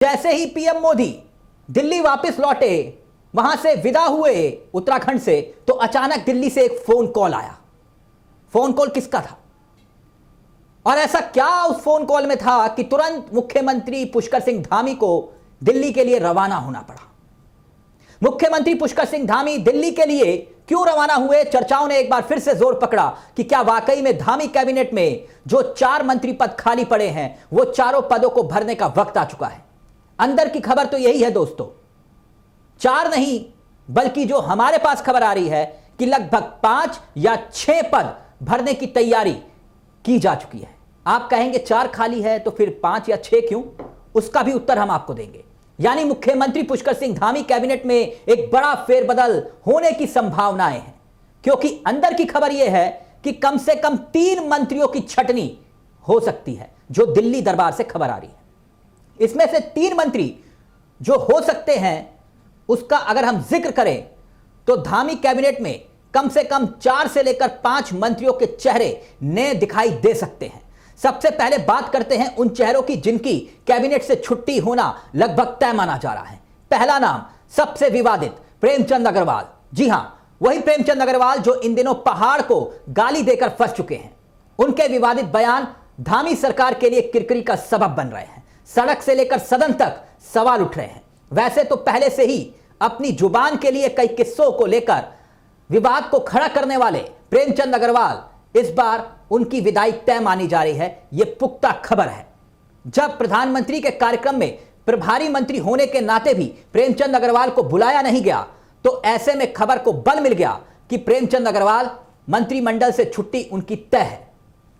जैसे ही पीएम मोदी दिल्ली वापस लौटे, वहां से विदा हुए उत्तराखंड से, तो अचानक दिल्ली से एक फोन कॉल आया। फोन कॉल किसका था और ऐसा क्या उस फोन कॉल में था कि तुरंत मुख्यमंत्री पुष्कर सिंह धामी को दिल्ली के लिए रवाना होना पड़ा। मुख्यमंत्री पुष्कर सिंह धामी दिल्ली के लिए क्यों रवाना हुए? चर्चाओं ने एक बार फिर से जोर पकड़ा कि क्या वाकई में धामी कैबिनेट में जो 4 मंत्री पद खाली पड़े हैं, वो चारों पदों को भरने का वक्त आ चुका है। अंदर की खबर तो यही है दोस्तों, 4 नहीं बल्कि जो हमारे पास खबर आ रही है कि लगभग 5 या 6 पद भरने की तैयारी की जा चुकी है। आप कहेंगे 4 खाली है तो फिर 5 या 6 क्यों? उसका भी उत्तर हम आपको देंगे। यानी मुख्यमंत्री पुष्कर सिंह धामी कैबिनेट में एक बड़ा फेरबदल होने की संभावनाएं हैं, क्योंकि अंदर की खबर यह है कि कम से कम 3 मंत्रियों की छटनी हो सकती है, जो दिल्ली दरबार से खबर आ रही है। इसमें से 3 मंत्री जो हो सकते हैं, उसका अगर हम जिक्र करें तो धामी कैबिनेट में कम से कम 4 से लेकर 5 मंत्रियों के चेहरे नए दिखाई दे सकते हैं। सबसे पहले बात करते हैं उन चेहरों की जिनकी कैबिनेट से छुट्टी होना लगभग तय माना जा रहा है। पहला नाम सबसे विवादित प्रेमचंद अग्रवाल। जी हां, वही प्रेमचंद अग्रवाल जो इन दिनों पहाड़ को गाली देकर फंस चुके हैं। उनके विवादित बयान धामी सरकार के लिए किरकिरी का सबब बन रहे हैं। सड़क से लेकर सदन तक सवाल उठ रहे हैं। वैसे तो पहले से ही अपनी जुबान के लिए कई किस्सों को लेकर विवाद को खड़ा करने वाले प्रेमचंद अग्रवाल, इस बार उनकी विदाई तय मानी जा रही है। यह पुख्ता खबर है। जब प्रधानमंत्री के कार्यक्रम में प्रभारी मंत्री होने के नाते भी प्रेमचंद अग्रवाल को बुलाया नहीं गया, तो ऐसे में खबर को बल मिल गया कि प्रेमचंद अग्रवाल मंत्रिमंडल से छुट्टी उनकी तय है।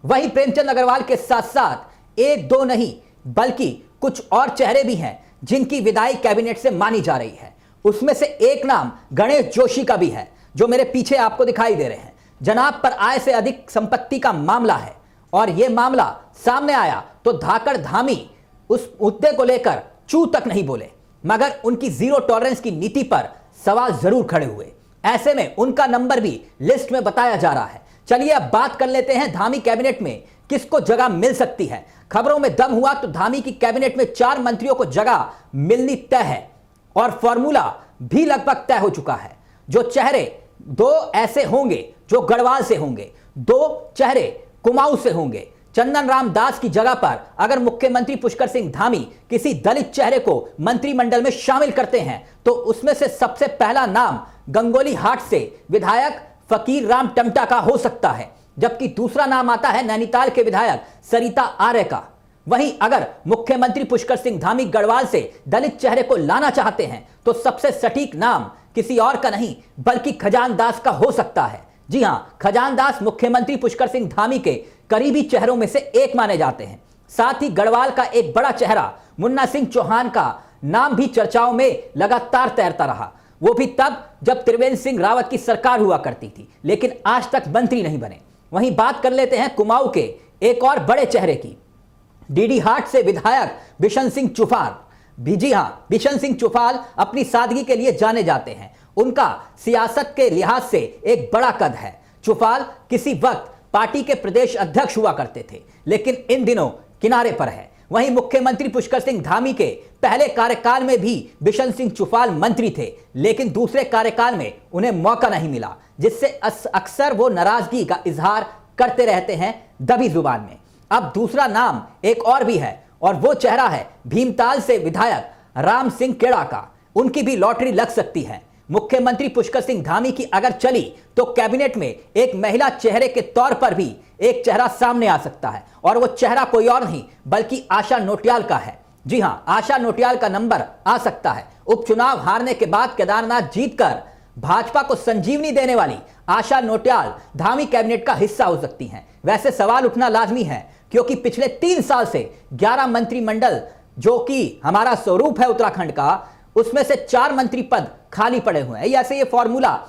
वहीं प्रेमचंद अग्रवाल के साथ साथ 1-2 नहीं बल्कि कुछ और चेहरे भी हैं जिनकी विदाई कैबिनेट से मानी जा रही है। उसमें से एक नाम गणेश जोशी का भी है, जो मेरे पीछे आपको दिखाई दे रहे हैं। जनाब पर आय से अधिक संपत्ति का मामला है और यह मामला सामने आया तो धाकड़ धामी उस मुद्दे को लेकर चू तक नहीं बोले, मगर उनकी जीरो टॉलरेंस की नीति पर सवाल जरूर खड़े हुए। ऐसे में उनका नंबर भी लिस्ट में बताया जा रहा है। चलिए अब बात कर लेते हैं धामी कैबिनेट में किसको जगह मिल सकती है। खबरों में दम हुआ तो धामी की कैबिनेट में 4 मंत्रियों को जगह मिलनी तय है और फॉर्मूला भी लगभग तय हो चुका है। जो चेहरे 2 ऐसे होंगे जो गढ़वाल से होंगे, 2 चेहरे कुमाऊं से होंगे। चंदन राम दास की जगह पर अगर मुख्यमंत्री पुष्कर सिंह धामी किसी दलित चेहरे को मंत्रिमंडल में शामिल करते हैं तो उसमें से सबसे पहला नाम गंगोली हाट से विधायक फकीर राम टमटा का हो सकता है, जबकि दूसरा नाम आता है नैनीताल के विधायक सरिता आर्य का। वहीं अगर मुख्यमंत्री पुष्कर सिंह धामी गढ़वाल से दलित चेहरे को लाना चाहते हैं तो सबसे सटीक नाम किसी और का नहीं बल्कि खजान दास का हो सकता है। जी हां, खजान दास मुख्यमंत्री पुष्कर सिंह धामी के करीबी चेहरों में से एक माने जाते हैं। साथ ही गढ़वाल का एक बड़ा चेहरा मुन्ना सिंह चौहान का नाम भी चर्चाओं में लगातार तैरता रहा। वो भी तब जब त्रिवेंद्र सिंह रावत की सरकार हुआ करती थी, लेकिन आज तक मंत्री नहीं बने। वहीं बात कर लेते हैं कुमाऊं के एक और बड़े चेहरे की। डीडी हाट से विधायक बिशन सिंह चुफाल। जी हां, बिशन सिंह चुफाल अपनी सादगी के लिए जाने जाते हैं। उनका सियासत के लिहाज से एक बड़ा कद है। चुफाल किसी वक्त पार्टी के प्रदेश अध्यक्ष हुआ करते थे, लेकिन इन दिनों किनारे पर है। वहीं मुख्यमंत्री पुष्कर सिंह धामी के पहले कार्यकाल में भी बिशन सिंह चुफाल मंत्री थे, लेकिन दूसरे कार्यकाल में उन्हें मौका नहीं मिला, जिससे अक्सर वो नाराजगी का इजहार करते रहते हैं दबी जुबान में। अब दूसरा नाम एक और भी है और वो चेहरा है भीमताल से विधायक राम सिंह केड़ा का। उनकी भी लॉटरी लग सकती है। मुख्यमंत्री पुष्कर सिंह धामी की अगर चली तो कैबिनेट में एक महिला चेहरे के तौर पर भी एक चेहरा सामने आ सकता है, और वो चेहरा कोई और नहीं बल्कि आशा नोटियाल का है। जी हां, आशा नोटियाल का नंबर आ सकता है। उपचुनाव हारने के बाद केदारनाथ जीतकर भाजपा को संजीवनी देने वाली आशा नोटियाल धामी कैबिनेट का हिस्सा हो सकती हैं। वैसे सवाल उठना लाजमी है, क्योंकि पिछले 3 साल से 11 मंत्रिमंडल जो कि हमारा स्वरूप है उत्तराखंड का, उसमें से 4 मंत्री पद खाली पड़े हुए हैं। ऐसे ये फॉर्मूला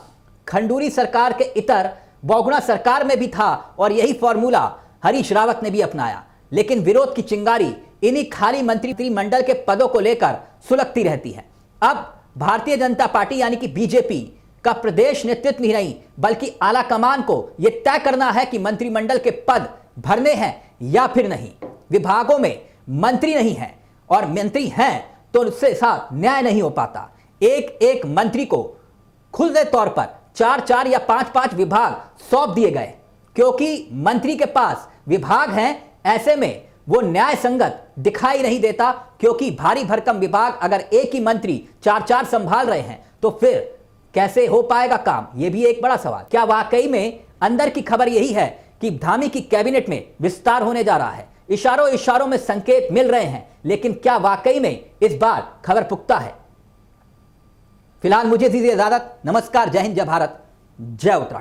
खंडूरी सरकार के इतर बहुगुणा सरकार में भी था और यही फॉर्मूला हरीश रावत ने भी अपनाया, लेकिन विरोध की चिंगारी इन्हीं खाली मंत्रिमंडल के पदों को लेकर सुलगती रहती है। अब भारतीय जनता पार्टी यानी कि बीजेपी का प्रदेश नेतृत्व ही नहीं बल्कि आला कमान को यह तय करना है कि मंत्रिमंडल के पद भरने हैं या फिर नहीं। विभागों में मंत्री नहीं है और मंत्री हैं तो उससे साथ न्याय नहीं हो पाता। एक एक मंत्री को खुले तौर पर 4-4 या 5-5 विभाग सौंप दिए गए, क्योंकि मंत्री के पास विभाग हैं। ऐसे में वो न्याय संगत दिखाई नहीं देता, क्योंकि भारी भरकम विभाग अगर एक ही मंत्री 4-4 संभाल रहे हैं तो फिर कैसे हो पाएगा काम? ये भी एक बड़ा सवाल। क्या वाकई में अंदर की खबर यही है कि धामी की कैबिनेट में विस्तार होने जा रहा है? इशारों इशारों में संकेत मिल रहे हैं, लेकिन क्या वाकई में इस बार खबर पुख्ता है? फिलहाल मुझे दीजिए इजाजत। नमस्कार, जय हिंद, जय भारत, जय उत्तराखंड।